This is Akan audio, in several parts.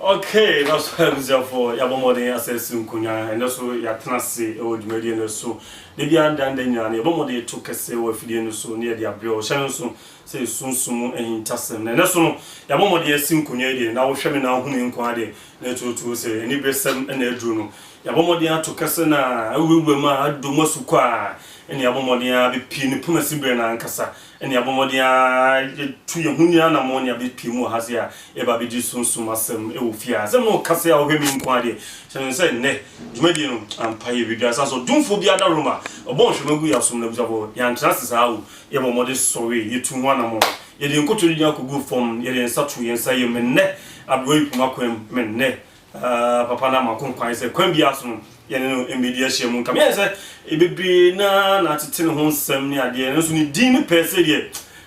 Okay, that's for Yabomode assessing Kunya, and also Yatanasi or Median so. The beyond Dandania, Yabomode took a say with the so near the Abrio, Shanson, say soon and Tassim, and also Yabomode Sim Kunya, now Shaman now whom inquired, to say, any besem and a druno. Yabomodia to Cassana, I will be mad, do Mosuqua, and Yabomodia be pin Pumasibena and Cassa, and Yabomodia to Yahunia ammonia be Pimo Hasia, Eba be soon sumasem, Eufia, some more Cassia or women inquiry. Shall say, Ne, Medium and Pay with us, also don't for the other rumor, a bunch of Maguia soon observe, Yan chances how Yabomodis sorry, you two one more. You didn't go to the Yaku from Yadin Satu and say you men ne, a break Maquem men ne. Papa na makon kwan se kwan bia so ye no media hye kam ye se e bebre na tete ho nsam ne ade no so ni din ne pese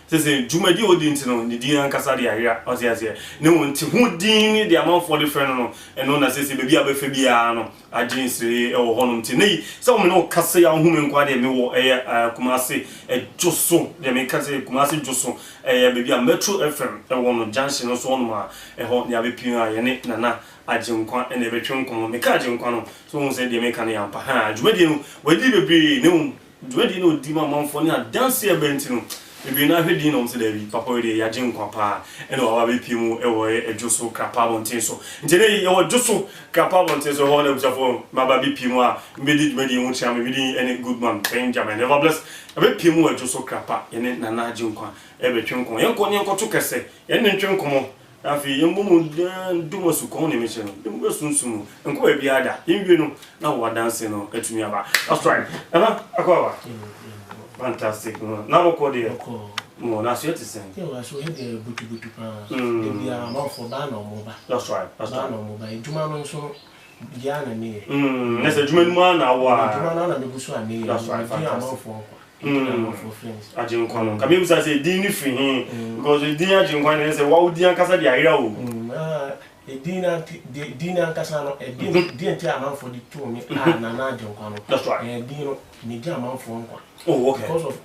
de se jumadi odi ntino ni din ankasa de ahia o se ase ne wonti ho din de amanfo de friend no eno na se bebi abefa bia no aginsire e wo hono nti nei se wo me no kase ya ho me nkwa de me wo kumase joso de me kase kumase joso bebi a Metro FM e wo no junction no so no ma ho ne abepin a ye ne nana ajinkwa ene betwe nkomo me ka ajinkwa no so won say de me kan yampa ha dwumadi no wadi bebre ne dwumadi no di ma manfo ne dance e benti no bebre na hwedi no se David papa we de ajinkwa pa ene wa bepi mu e wo ejoso krapa bonten so nti ne ye wo joso krapa bonten so ho na busafo ma ba bepi mu a mbedi dwumadi mu chia me bidi ene good man Benjamin never bless bepi mu ejoso krapa ene nana ajinkwa e betwe nkomo yenko to kese ene ntwe nkomo afi yembomu dumo su kon ne meche no dum sunsumu enko bia ada yimwe no na wo dance no atumi aba that's right akwa fantastic na mo ko de mo na so yetisen ke wa so he de butu pa de bia ma fo ba no mo ba that's right no mo ba juma no so bia na ne na se juma mu na wa juma na me busu ani that's right fantastic for friends ajinkwa kami usa say din ni fi because din ajinkwa na say wa odi ankasa de ayira o din ankasa no din ti amanfo di to ni na ajinkwa no that's right din no ni di amanfo nkwa oh okay because of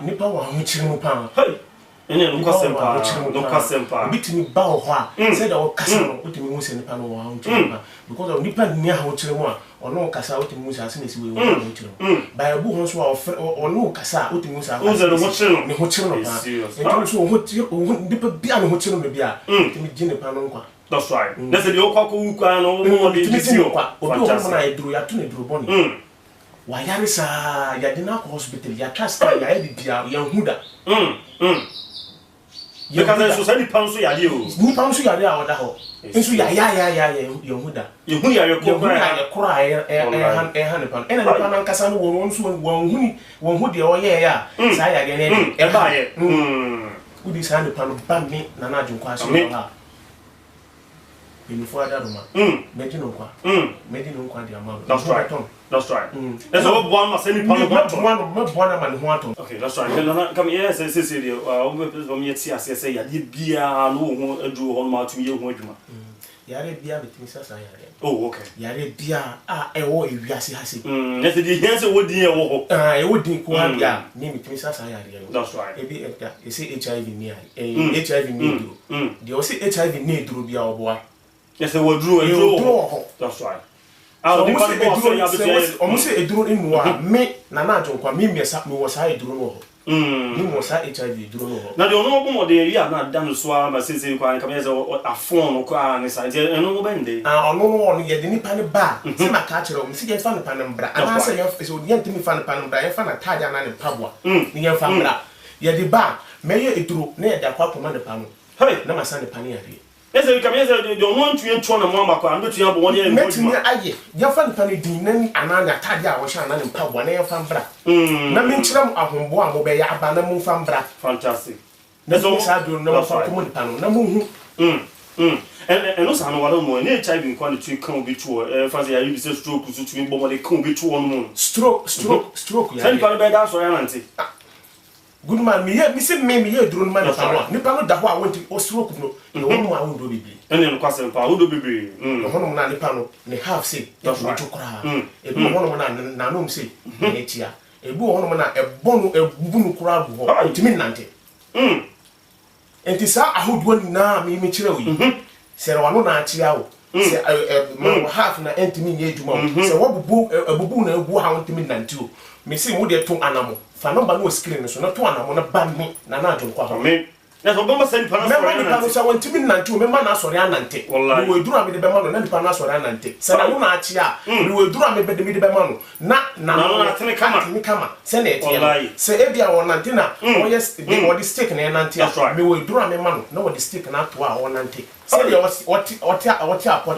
nipa wa ho chiri mu pa hey ene no kwasempa bitimi ba ho a say da wo kasa no utimi hu se nipa no wa ho chiri pa because of nipa ni ha ho chiri mu a ono kasa utimi hu se ase na si we wo ho chiri ba ebu ho so ono kasa utimi hu se ase uze no ho chiri ni ho chiri no pa nti so ho nipa bia no ho chiri no bia utimi gine pa no nkwa that's right na se de okwa ko ukwa no mo de disi o obi ho na eduru ya to na eduru boni wa yare sa ya de na hospital ya trust ya e bia ya huda because so say ni pan so yare o ni pan so yare a oda ho nso ya huda ye hu ya kora han ni pan ena ni pan ankasa no won so won hu de o ye ya sa ya de ne e ba ye udi sa ni pan ba mi na na junkwa so ha before that roma medino kwa dia ma that's right that's what one must any pan one man who atom okay that's right come here say we me ti ase say ya bia no ho adu ho ma tu ye ho adwuma yare bia betimi sasa yare oh okay yare bia ewo ewiase hase let's the here say wodi e wo ho ewo din ko bia ni betimi sasa yare that's right ebi e say HIV ni HIV ni duro de o say HIV ni duro bia oboa yes we drew that's right almost eduro inu a me na ajonkwa me miesa me wo sa eduro no ho ni mo sa HIV eduro no ho na de ono bo de ria na da no so a ma sese kwa nka me say afon no kwa ne sa je eno no bende ono ye de nipa ne ba se ma ka kire o me se je fa ne pa ne mbra ana se ye so ye ntimi fa ne pa ne mbra ye fa na taja na ne pabwa ni ye fa mbra ye de ba me ye eduro na ye da kwa koma ne pa no hey na ma sa ne pa ne yare ese kameza de want to ento na mwamba kwa ando tuya bo woni e metini aye ya fa npa ne din nani ananya tade a wo sha na ne mpa bo na ye fa mbra na me nkiram ahombo a mo be ya aba na mo fa mbra fantastic na so sa do na fa ko mo npa no na mo hu no sa no wala mo ne HIV nkwa ne tu kan obi tu fa ya yi se stroke su tu bo mo de kan obi tu no mo stroke ya sen pa be da so ya nanti good man me say me drone man nipa no da ho a wonti o stroke no e won mu a wondo bibi ene no kwasem pa wondo bibi ho no na nipa no ne half say e wo chukura e bi ho no na no say e tia e bi ho no na e bonu e bubu no kura bu ho ntimi nante enti sa ahodo ni na me kire wi se wano na achia o se ma half na entimi nye adwuma o se wobubu na egu ha wontimi nante o me se wo de to anamo fa number no screen so na to anamo na ban me na adwo kwa ho amen na so bomba send pa na so me ma so wontimi nante o me ma na asori anante wallahi we duru amede be ma no na nipa na asori anante se na wo na achia we duru amede be ma no na tene kama se na etie se ebia wonante na wo yes de wo di stick na nante me we duru ame ma no na wo di stick na to a wonante se de what apot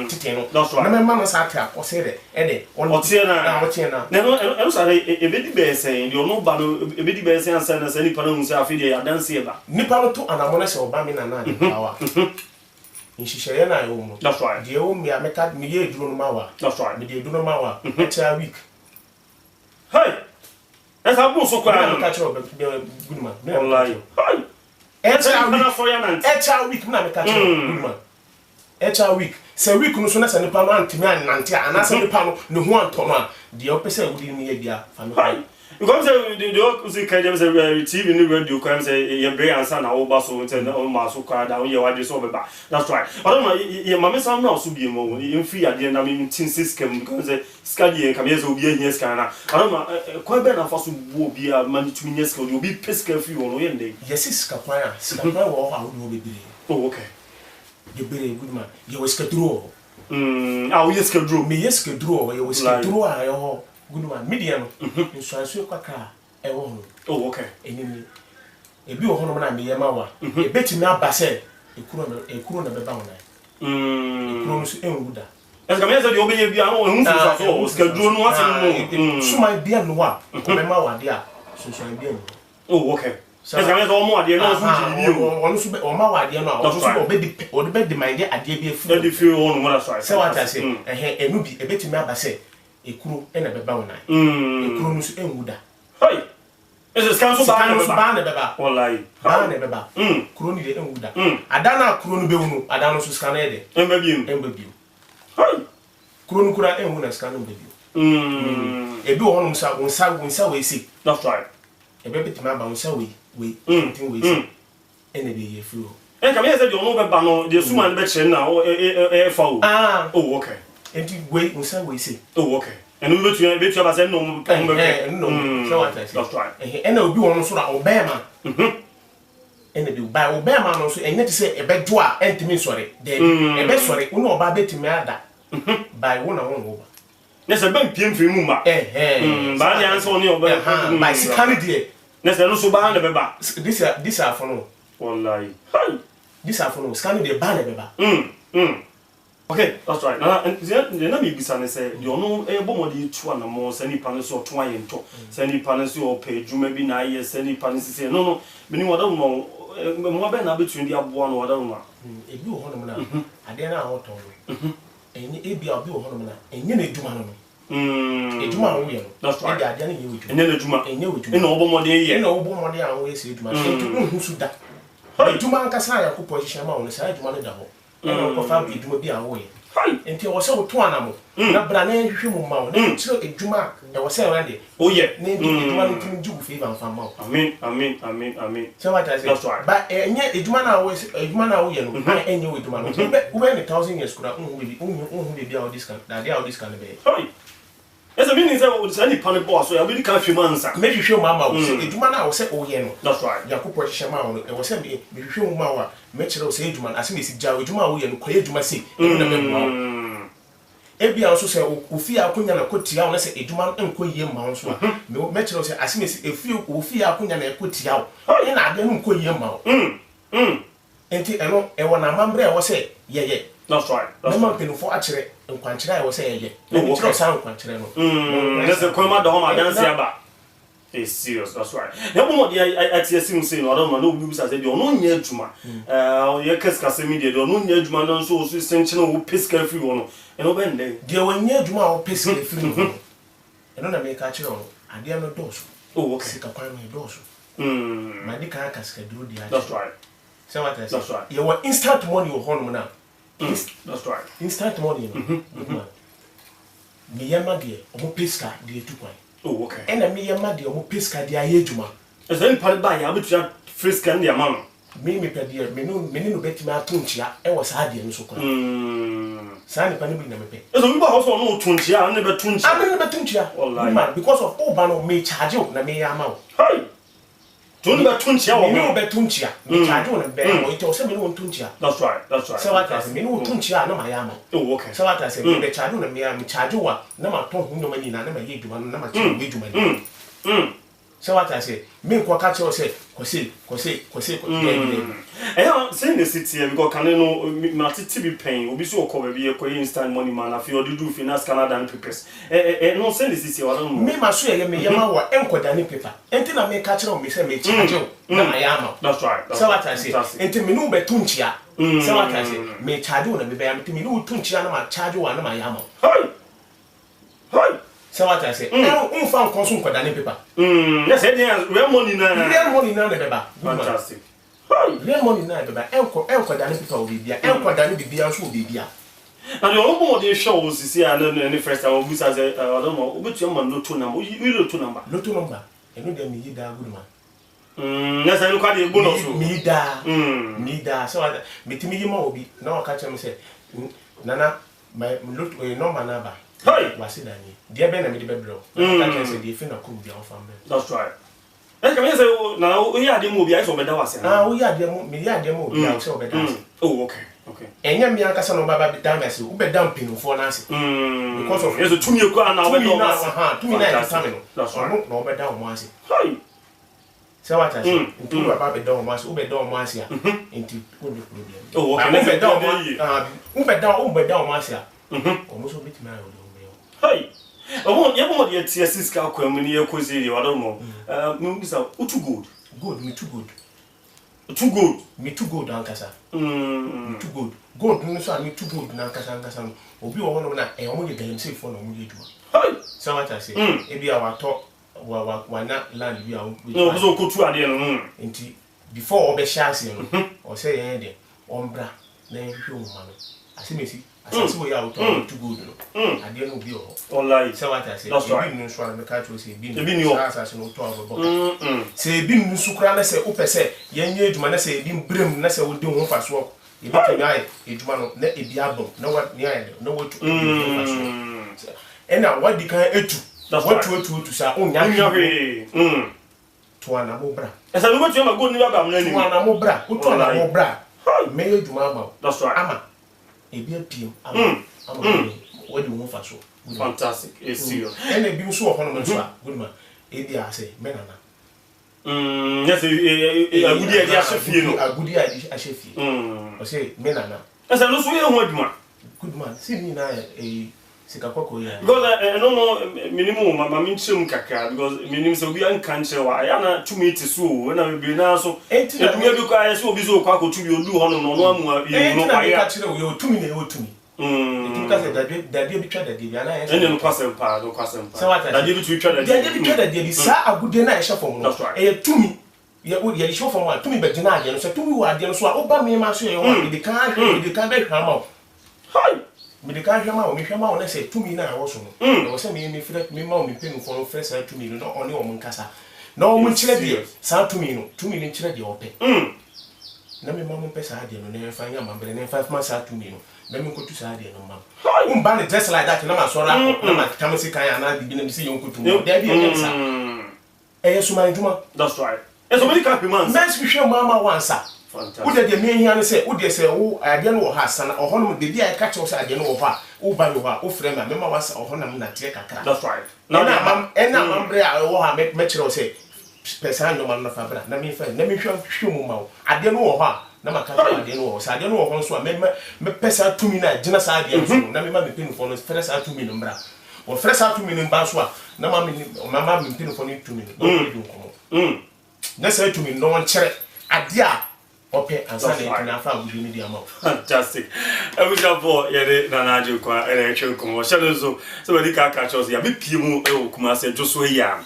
titeno na me ma no sa ta o se de e de otie na no sa e be di be sen de no ba no e be di be sen ansa na se ni pa na hu se afi de adanse e ba ni pa no to anamona se oba mi na de power inshishere na yo mu that's right de o mi ameka mi ye duro no mawa that's right mi de duro mawa echa week hey esa bu so kwa na ka chiro good man wallahi hey echa week na me ka chiro good man echa week se week no so na se nipa no antimi anante ana se nipa no ne ho antono a de o pese wudi ni ye bia fa me because the see kind of TV ni radio come say your brain answer na oba so tell o ma so kwa da ye wade so beba that's right but no ye mama sam na so bi mo in free ade na me tin system because say skadi come yes obi ehia ska na but no kwa be na fa so bu obi a man to me ska obi peska free ono ye ndey yes ska kwa wo ha wo bebere oh okay ye bere good man ye was ska draw ah we ska draw me yes ska draw ye was ska draw a yo good man medium insuransu kwaka e wo ho oh okay enini ebi wo ho na me yema wa ebetimi abase ekuro na beba ho na ekuro nso enwuda esa me say de obenye bia no ehun fufa so ska draw no ase no suma bia no wa ko me ma wa de a sunsun bia no oh okay esa me say o mo ade no so ji bi o no so o ma wa de no a o so o de be demand ade bia fu de fi o no that's right say what I say enu bi ebetimi abase ekuro ena beba ho na ekuro nso enwuda hey ese scan so ba na beba wallahi ba na beba kuro ni de enwuda adana kuro no be hu adana so scan e de emba biu hey kuro no kura enwu na scan no be biu ebi wo hono unsa we si that's right ebe betima ba unsa we tin we si ene be ye furu e kam ye say de ono be ba no de suma no be kire na e fa o oh okay enti we unsa we si oh okay enu betu ba say no mo be no so what I say that's right ene obi wono so na obema ene bi ba obema no so enye ti say ebe do a entimi sore de ebe sore uno oba betimi ada by one on over nese ban piem fi mu ma ba dia anso ni oba by sikani die nese no so ba na be ba this are for no wallahi this are for no sikani die ba na be ba okay that's right na me bisa ne say de ono e bomodi tu ana mo sani pane so to ayento sani pane so o pe djuma bi na ye sani pane se no meni wada mo be na betun di aboa no wada mo ebi wo hono na ade na hoto enye ebi obi wo hono na enye na eduma no eduma wo ye no that's right ade na ye wo enye na eduma ena obomodi ye ena obomodi an wo ye se eduma entu su da eduma nkasa ya ko position ma wo no sa eduma no da ho ena ko fa eduma bi an wo ye enti wo se wo to anamo na bra na hwehwe mu ma wo na chiro eduma e wo se we de oh yeah na eduma no tin jugu fe ban fa ma wo amen so what I say but enye eduma na wo ye no enye wo eduma no ube ni 1000 years kura unhu bi a discount da dia discount be esa meaning say wo say ni pane boss so ya be kan hwe mansa me hwehwe mu ma wo se eduma na wo se o ye no that's right yakopo hwehwe ma wo no e wo se me hwehwe mu ma wo me kire wo se eduma ase me si ja eduma wo ye no koye eduma se na me mo ebi an so se ofi akonya na kotia wo na se eduma enko yie ma wo so me kire wo se ase me si efi ofi akonya na kotia wo e na ade no enko yie ma wo enti eno e wona mambre e wo se ye that's right that's right penufo akire nkwankyere e wo se ye na me kire san nkwankyere no that's the kwema do ma dance aba it's serious that's right na bomo dey atiasi mu say no do no obi bisa say dey ono nya adwuma ye keska se media dey ono nya adwuma no so so senchene wo peska free wo no eno be ndey dey wanya adwuma wo peska free no eno na me ka kire no ade no doso oh okay sika kwan no doso ma di kan ka sika duro dia that's right say what I say that's right you want instant money wo hono na that's right instant money no me yama de omo peska de tukwan oh okay ena me yama de omo peska de ayedwuma esen pale ba ya betua friska ndi ama no me pedia me no beti ma tunchia e wo saa de no so kora saa ne pa ne bi na me pe so we ba so no tunchia ne be tunchia ne be tunchia wallahi because of oba no me charge o na me ya ma o hey don't be tunchia o me be tunchia me charge o na be o ite o se me no tunchia that's right so what I say me no tunchia na ma ya ma oh okay so what I say me be charge o na me charge o na ma ton hu no mani na ma ye dwuma no na ma che we dwuma ni so what I say me ko ka che o say kwase say the city because can no ma titi be pain obi so ko be ko instant money man afi o do finance Canada and papers no say the city wa don me ma so ye me yama wa enkoda ni paper enti na me ka che o me say me charge o na ma ya ma that's right so what I say enti me no be tunchia so what I say me charge o na me be ya me no tunchia na ma charge o na ma ya ma hey so what I say un fan consume koda ni paper yes real money na ne beba fantastic real money na beba enko da ni paper o bibia enko da ni bibia so o bibia and you know the show see and first time we say I don't know obetu am lotto number we lotto number enu dem yi da good man yes I look at the bonus mi da so metimi yi ma obi na o ka chem say nana my lotto number na ba hey wasi da ni dia be na me de bebro ka chem say dey fin na ko bia o fambe that's right come here say na o ya de mo bia so be da wase na o ya de mo me ya de mo bia o say o be da oh okay enya mi aka sa no baba be down ase u be down pinfo na ase because of yes to me ko na o be down ase to me na examine no no be down mo ase hey say what I say ntu baba be down mo ase u be down mo ase nti o be problem oh okay u be down mo ase o mo so bit me ayo do hey oh you want your TSS ka kwa mu ni e ko say I don't know me say o too good me too good me too good ankasa me too good no so me too good na ankasa no obi wo hono na e o mo ye galim say for na o mo ye duma hey so what I say e bia wa to wa na land bia o no so ko tu ade no nti before o be chance no o say yen de ombra na hwe o ma no asemesi asase wo ya o to too good no ade no bi o wallahi so what I say right. Bi no so na ka to say bi no asase no to abo say bi no so kura na say o pese yen ye adwuma na say bi brem na say wo de ho fa so e bi tumi ai adwuma no na e bi abom na what ni ai na wo to ho fa so ena wadi kan etu what sa o nya to ana mo bra esa no wetu ma go ni baba mo nani to ana mo bra o to ana mo bra me ye adwuma ma that's right ama e bi apiem ama wadi ho fa so fantastic it's serious ena bi so ho no so good man e bi ase me nana yes agudi adi ahefie no agudi adi ahefie o say me nana esa no so ye ho adwuma good man see me na sika koko ya because no minimum mama minchim kakra because minimum so bi an kan chewa ya na tumi ti so na bi na so edumia bi kwa so obi so kwa ko tumi odu ho no no amu yi no kwa ya kire wo tumi na yo tumi because that dey bi twa that dey na ya no kwasem pa that dey bi twa that dey bi sa agude na ya shefom no e tumi ya di shefom wa tumi be gina ade no so tumi wa ade no so oba me ma so ye wa bi kan be hwama hi me de ka hwema o me hwema o na say tumi na wo so no e wo say me fret me ma o me penu for no fresh tumi no oni o mun kasa na o mun chire de sa tumi no chire de ope na me ma mun pesa ade no na fa nya mambere na 5 months sa tumi no na me ko tu sa ade no ma um ban just like that na ma so ra ko na ma kamasi kan ya na bibi na me say yon ko tu no da bi e sa e yesu man juma that's right eso me ka pima men si hwe mama wansa fantastic wo de me hia no say wo de say wo ade no wo ha sana o hono de bia e ka che wo say ade no wo ha wo ba wo ha wo frem ma me ma wansa o hono na tie kakra that's right na mambre a wo ha me kire wo say pesa no man na fa bra na me hwe mu ma wo ade no wo ha na maka ade no wo say ade no wo ho so me pesa tumi na gina sa ade so na me ma me pinu fo no fresa tumi no mbra wo fresa tumi no mba so a na ma me pinu fo no tumi no wo du ko na say tumi no won kire ade a okay answer na fa gudu media ma fantastic for yede na naje kwa election ko shalo so we di ka ka chose ya be pie mu e okuma se joso ya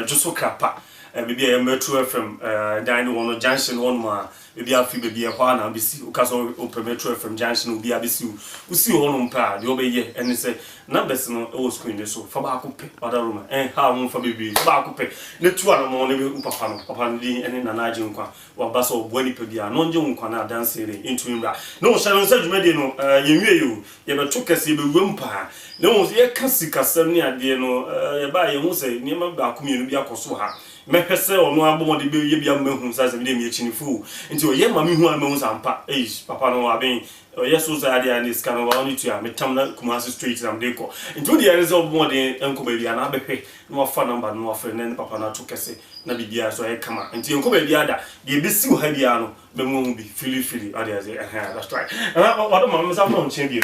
joso krapa baby a Metro FM dine one junction one ma baby afi baby a kwa na bisi ukaso open Metro FM junction obi abisi usi honum pa de obeye ene se numbers no e screen so fa ba ko pe other room ha mo fa baby fa ba ko pe ne tu ana mo ne be papa no di ene na na age nkwa wa ba so obo ni pa bia no nje nkwa na dance re into imra no sharon sa dwumade no yenwie yo ye be to kase be wem pa no ye kasi kasam ni ade no ye ba ye hu se ni ma ba ko mienu bi akoso ha mehwese ono abomode be ye bia mahu sa se bi dem ye chinifu nti o ye ma mehu an mahu sampa papa no aben yeso za ade ani ska no wa oni tu ya metam na Kumasi street am de ko nti o de ye ze obomode enko ba bia na abehwe no fa number no fa ne papa na to kese na bibia so ye kama nti enko ba bia da de be si ha bia no be mu bi fili ade aze that's right what am I from champion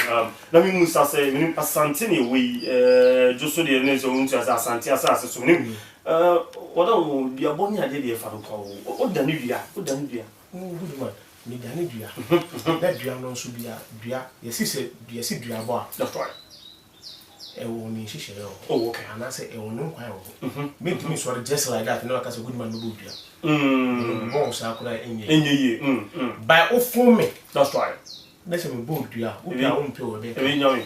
na mi musa say mi asante ni we joso de ne so untu as asante asase so ni what am bia boni ade de fa do ko o dani bia good man me dani bia na bia no so bia yesi se bia si bia bo that's right wo ni shishe yo okay and I say wo no kwa yo me do me so just like that no aka say good man no bia bon sa akura enye by o fun me that's right let's say me bon dua o bia o mpe o be e nyawe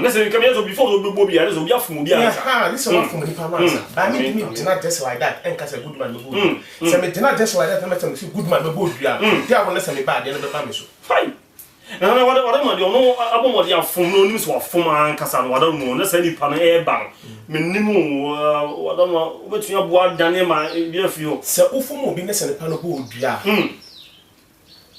let's say come here so before o be bia let's so bia fun bia ha this one fun ni pa man sa by me do not just like that and say good man no bia say me do not just like that and say good man no bia they are want say me bad they no be pa me so fine na wada ma de ono abomode afom no nim so afom an kasa no wada mu na sa ni pa na e ba mennimu wada ma obetu ya boa dane ma bi afio se ofom obi na sa ni pa no bo odua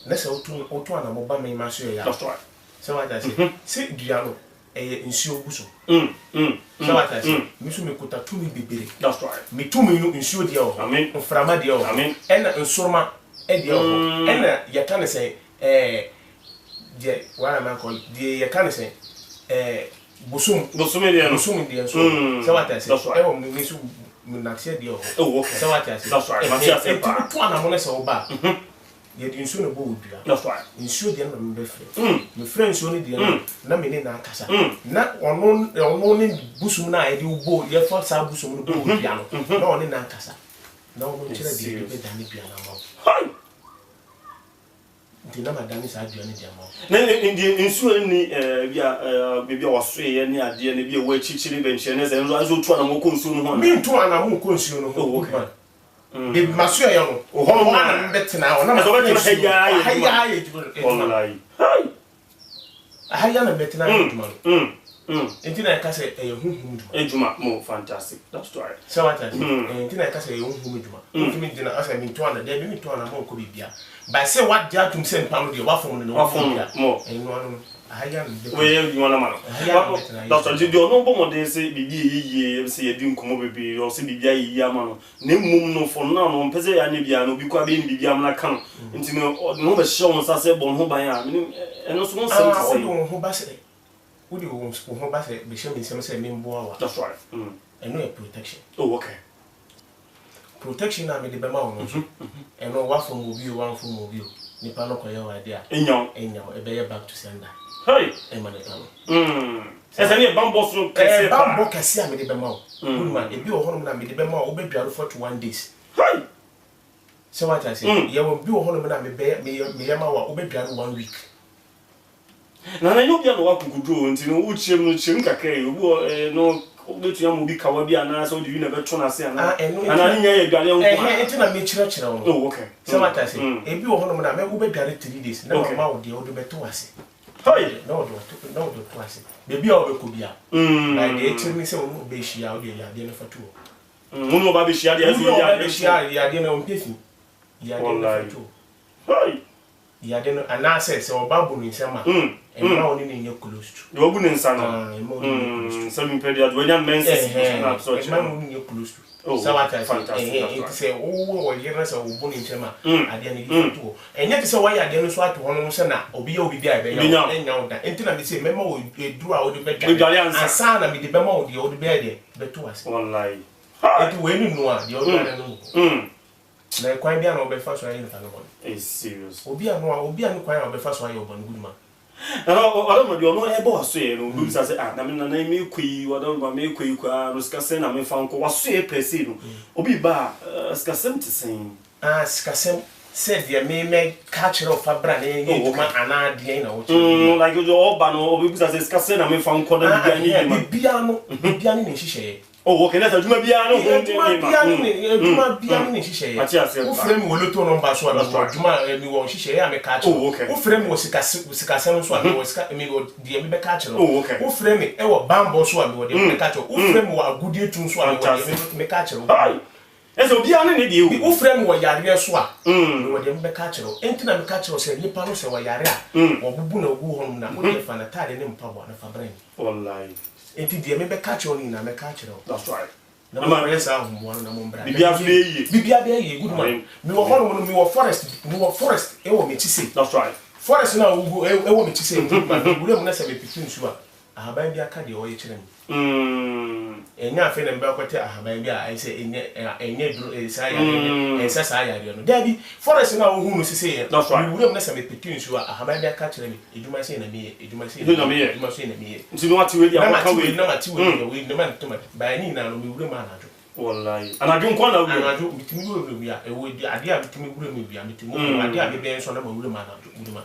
na sa otu ana mo ba me ma so ya that's right so what I say se dua no nsuo guso so what I say mi so me kota tumi bebere that's right me tumi no nsuo de o mframa de o ena nsoroma e de o ena ya kan say je wala man call die ye kan say busum de so so what I say e wo mi so na tie de o okay so what I say that's right ma tie say pa to ana mo na se oba ye di nsuo no bo odua that's right nsuo de na me be frɛ me frɛ nsuo no de na me ne na akasa na ono ne busum na ye di bo ye fa sa busum no bo odua no na ono na akasa na ono kyerɛ de be da ne bia na ma dina madani sa adua ne dia ma na ndi nsuo ni bia bebia waso ye ne ade ne bia wa chichiri be nche ne ze nzo azo tu ana mo ko nsuo no ho mi tu ana mo ko nsuo no ho be maso ye no ho mo na mbetena o na ma so betena haya wallahi haya na betena ntuma entina ka se huhum ejuma mo fantastic that's right so what I entina ka se huhum ejuma ntimi dina asa mi tu ana de mi tu ana mo ko bibia by say what dia tum say pam de wa fon no wa fon mo eno anu ahaya no we you wanna man that's all you no bo mo de say bibi yiye say ye di nkomo bebe o say bibi yiye ama no na mum no fon na no pese ya ne bia no bi kwa be ni bibi am na kan nti no be show on sa say bon ho ban a eno so mo say to say ho ba say we ho ba say be show me say me mbo awa that's right eno protection okay protection na me de be ma ono eno wa from obi o wan from obi o nipa no koye wa de a enyaw e be back to sender hey e ma de tano esa ni bambo so kese pa bambo kese a me de be ma o good man e bi o hono na me de be ma o be duaro for 21 days hey so what I say ye won bi o hono na me ye ma wa o be duaro 1 week na yo bia no wa kukudro nti no wo chiem no chiem kakrai obi no obetu ya mo bi kawa bi ana so de wi na beto na se ana ana nya ye duale on ko enti na me kire on okay so what I say e bi wo hono na me wo be duale 3 days na ma wo de wo do beto ase hey no do to ase be bi o be ko bia na de eti mi se wo be hia wo de ya de na fatu mo no ba be hia de aso ya de na on pefi ya de na fatu hey ya de no ana se o ba bu ni sema ema oni ni nye close to wo bu ni nsa no so mi pedi adu nya menses na so ema oni ni close to so what I say wo yere se wo bu ni sema ade ni fatu enye se wo ya de no so ato hono se na obi ya obi bia be ya enya wo da enti na me se mema wo eduru a wo de be asa na me de be ma wo de wo de be de beto ase wallahi enti we ni no a de wo de no na kwan bia na obefa so ayi nta no is serious obi anu kwan obefa so ayi obon good man Ɔdɔ mo de ɔno ɛbɔ wasoɛ no obi bisa sɛ na me na me kɔyi ɔdɔ ma me kɔyi kwa no sikasɛm na me fa nkɔ wasoɛ pɛsɛ no obi ba sikasɛm te sɛn sikasɛm said the me catch of Fabra and Anna Diana. Like you all ban or because I say, I'm in found corner piano, piano in Shisha. Oh, okay, that's a piano. Piano in Shisha. Who frame will look on Baswa, Juma, and you want Shisha, I'm a catch. Oh, okay. Who frame was Sikasam Swami was me the catcher. Oh, okay. Who frame it? Ewa Bambo Swami or the catcher. Who frame were good year to Swami, the catcher. Eso obi ane ne de wo frem wo yare so a wo de mbe ka kire o enti na me ka kire o se nipa no se wo yare a wo bubu na ogu honum na wo de fa na tade ne mpa bo na fa bran wallahi enti de me be ka kire o ni na me ka kire o that's right na ma re sa ho mo na mo mbra bibia be ye good man me wo honum me wo forest e wo me chise that's right forest na wo e wo me chise good man wure mu na se be pikin su a ahaban bi aka de o ye kire me enya afi na mba kwete ahaban bi a ai se enye duro sa ya ensa sa ya no dabi forest na wo hu no sise ye wure na se me pikin su a ahaban bi aka kire me eduma se na me eduma se na me nti no ati we dia aka we na mati we na man tuma ba ni na no me wure ma na jo wallahi anadwo nkwa na wure anadwo mitimi wure wi a ewo di ade a mitimi wure me wi a mitimi ade a be be so na ma wure ma na jo wure ma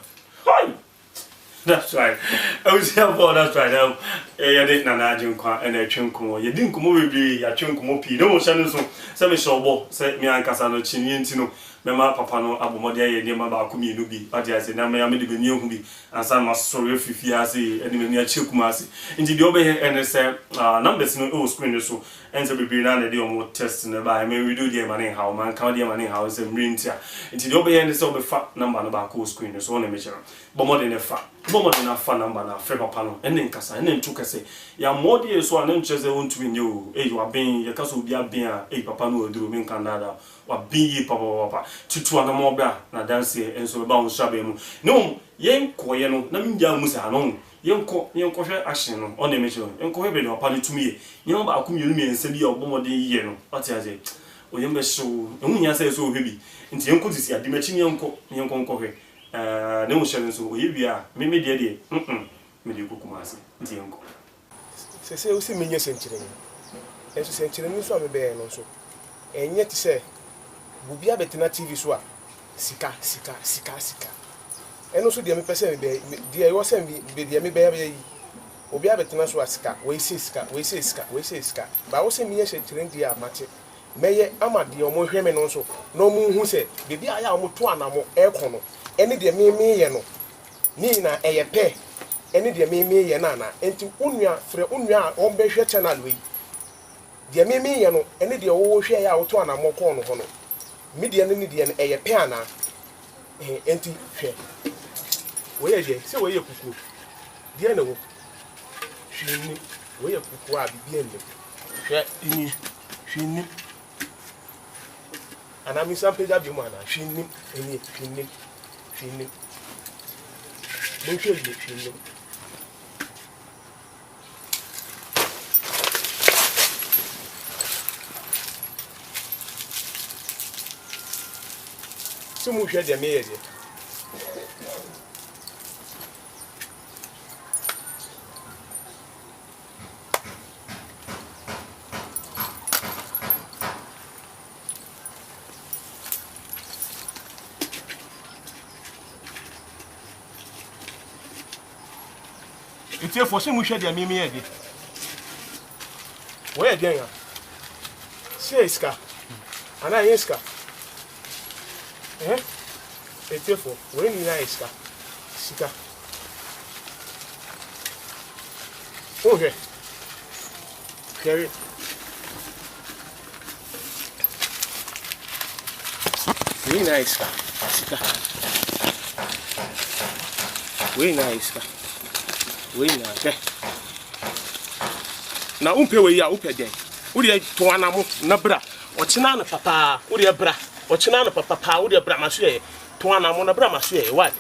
that's right. I was here for that's right. I didn't na jinkwa and a chinko. You didn't come over be ya chinko pi. No channel so say me shobo say me ankasa no chinyi ntino. Me ma papa no abomode ye ne ma ba akumi no bi. Ade ase na me ya me de beni ehu bi. Ansa ma sori fifi ase ene me ya chekuma ase. Nti de obe he ene say numbers no o screen so. Ense be na na de omo test na ba me we do the man how man count the man how say mrintia. Nti de obe he ene say obe fa number no ba ko screen so na me chere. Bomode ne fa. Bomode na fa number na fe papa no ene nkasa ene ntu kese ya modi so ane ncheze wontumi nye o you are being ya kaso bia ben a papa no oduro me nkandada wa bin papa tutu ana mo bra na dance enso be ba wo shabe mu no yen koye no na minja mu sa no yen ko hwe action no on me chere yen ko hwe be no papa no tumi ye yen ba akum yenu me ense bia obomode yiye no ati aje o yen be show enu nya say so hwe bi nti yen ko disi ade machi yen ko hwe ne mo share so o ye bia me de me de kokuma ase nti yen ko se o se menye senkyere ni enso senkyere ni so a me be no so enye ti se bubi abetena TV so a sika eno so de me pese me be de yo se me de me be yi obi abetena so a sika we se sika ba wo se menye senkyere ndi a mate meye amade omo hwe me no so no mu hu se bibi aya omo to anamo ekon no ene de me ye no ni na eye pe ene de me ye na na enti unua frɛ unua a ombehwe channel we de me ye no ene de wo hwe ya wo to anamo kon no ho no me de ne de ne eye pe ana enti hwe wo ye je se wo ye kuku de ne wo hwe ni wo ye kuku a bibi ende hwe ni ana mi sampeja bi mo ana hwe ni eni hwe ni mo hwe ni se mo hwe de me ye de iti efo se mo hwe de me ye de wo ye de ya se iska ana yeska etefo we ni na iska sika okay carry we na iska sika we na iska we na ke na umpe we ya upe den uri to anamo na bra ochina na papa uri bra ochina na papa uri bra maso ye to anamo na bra maso ye why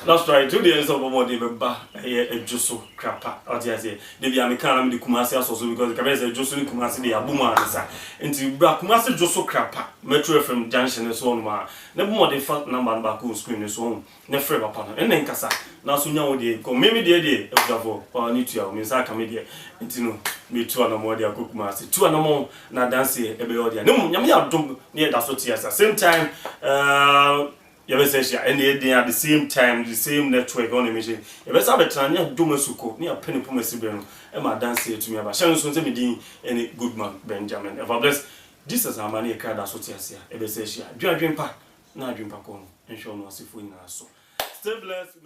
That's right. 2 days of more day ba a juso krapa. Or just say they be American the Kumasi also because the Kabeza Josu Kumasi de Abuma answer. Into Bra Kumasi Joso krapa. Metro FM Junction is one ma. Never more the fact number back on screen is one. Ne free upon and then kasa. Now so now the come maybe the observer or need to means I come here. Into no me 2 and more dia Kumasi. 2 and more na dance e be odia. No nyame adom near that's what here. Same time you be say and they at the same time the same network on the machine you be say betra near Domesuko near Penny Pumesi Breno e ma dance to me about shan so say me din any good man Benjamin ever bless this is our money e card that's what here e be say dwen pa na dwen pa ko no ensure no asifo ina so stay blessed.